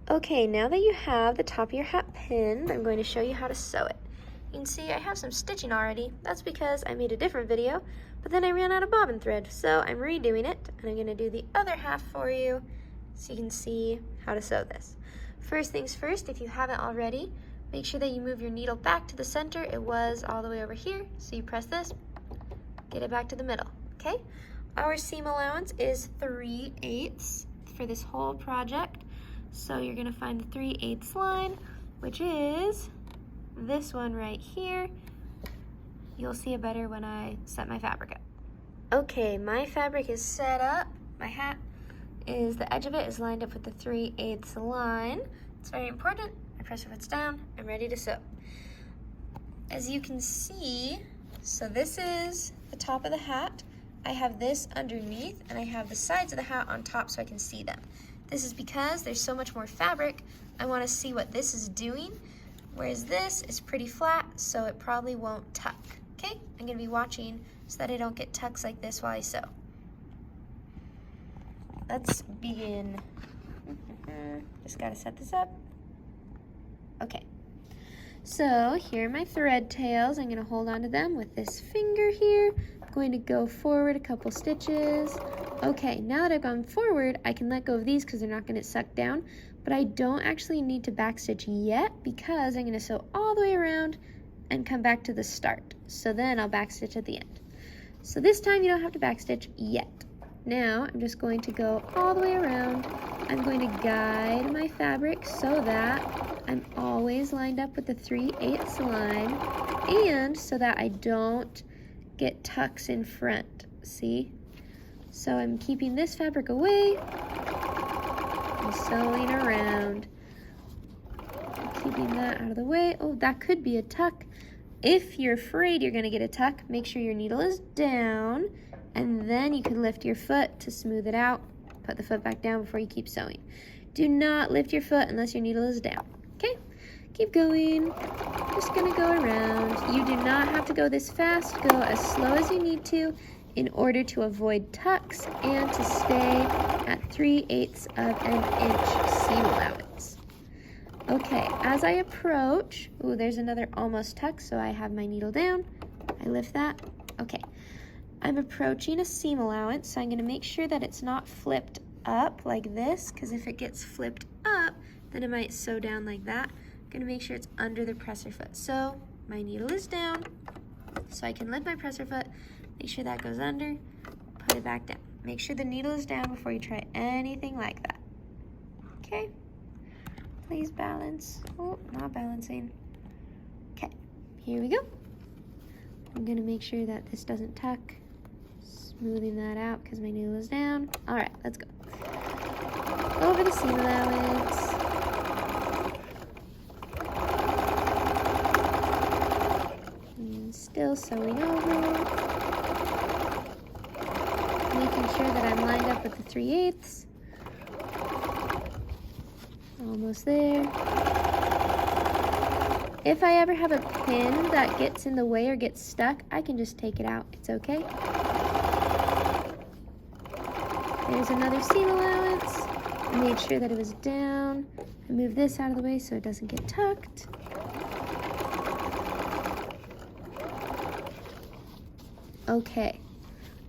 Okay, now that you have the top of your hat pinned, I'm going to show you how to sew it. You can see I have some stitching already. That's because I made a different video, but then I ran out of bobbin thread, so I'm redoing it, and I'm going to do the other half for you so you can see how to sew this. First things first, if you haven't already, make sure that you move your needle back to the center. It was all the way over here, so you press this, get it back to the middle, okay? Our seam allowance is 3/8 for this whole project. So you're gonna find the 3/8 line, which is this one right here. You'll see it better when I set my fabric up. Okay, my fabric is set up. My hat is, the edge of it is lined up with the 3/8 line. It's very important. My pressure foot's down. I'm ready to sew. As you can see, so this is the top of the hat. I have this underneath, and I have the sides of the hat on top so I can see them. This is because there's so much more fabric. I want to see what this is doing, whereas this is pretty flat, so it probably won't tuck. Okay, I'm going to be watching so that I don't get tucks like this while I sew. Let's begin. Just got to set this up. Okay, so here are my thread tails. I'm going to hold on to them with this finger here. I'm going to go forward a couple stitches. Okay, now that I've gone forward, I can let go of these because they're not going to get sucked down, but I don't actually need to backstitch yet because I'm going to sew all the way around and come back to the start. So then I'll backstitch at the end. So this time you don't have to backstitch yet. Now I'm just going to go all the way around. I'm going to guide my fabric so that I'm always lined up with the 3/8 line and so that I don't get tucks in front, see? So I'm keeping this fabric away and sewing around. Keeping that out of the way. Oh, that could be a tuck. If you're afraid you're gonna get a tuck, make sure your needle is down, and then you can lift your foot to smooth it out. Put the foot back down before you keep sewing. Do not lift your foot unless your needle is down, okay? Keep going. Just gonna go around. You do not have to go this fast. Go as slow as you need to in order to avoid tucks and to stay at 3/8 of an inch seam allowance. Okay, as I approach, ooh, there's another almost tuck, so I have my needle down. I lift that. Okay, I'm approaching a seam allowance, so I'm gonna make sure that it's not flipped up like this, because if it gets flipped up, then it might sew down like that. I'm gonna make sure it's under the presser foot. So my needle is down, so I can lift my presser foot, make sure that goes under, put it back down. Make sure the needle is down before you try anything like that. Okay, please balance. Oh, not balancing. Okay, here we go. I'm gonna make sure that this doesn't tuck. Smoothing that out because my needle is down. All right, let's go. Over the seam allowance. And still sewing over. Making sure that I'm lined up with the 3/8. Almost there. If I ever have a pin that gets in the way or gets stuck, I can just take it out. It's okay. There's another seam allowance. I made sure that it was down. I moved this out of the way so it doesn't get tucked. Okay,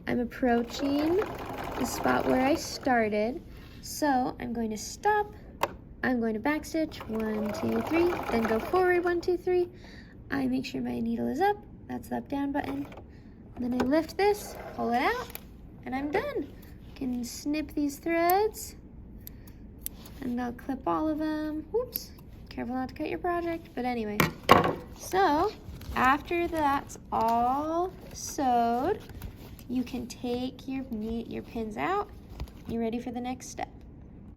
I'm approaching the spot where I started. So I'm going to stop. I'm going to backstitch, 1, 2, 3, then go forward, 1, 2, 3. I make sure my needle is up. That's the up down button. And then I lift this, pull it out, and I'm done. Can snip these threads, and I'll clip all of them. Whoops, careful not to cut your project, but anyway. So after that's all sewed, you can take your pins out. You're ready for the next step.